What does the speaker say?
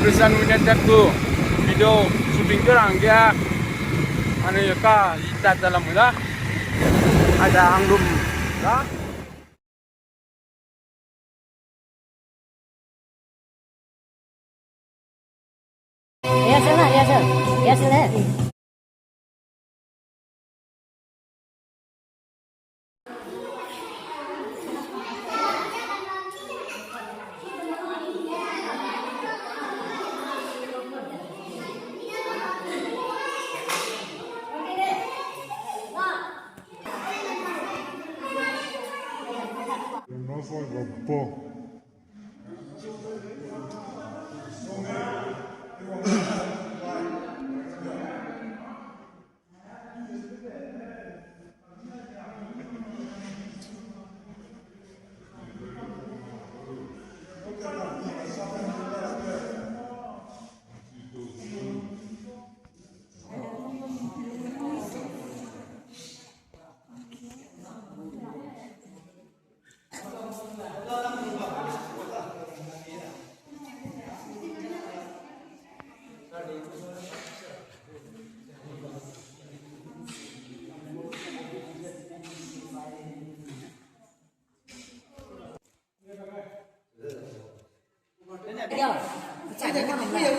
Present United tu video syuting orang dia anu ya ka itat dalam mula ada anglum dah. Ya sana, ya sana, ya sana. Nossa, pô. Yo, chạy đến nhà mình là.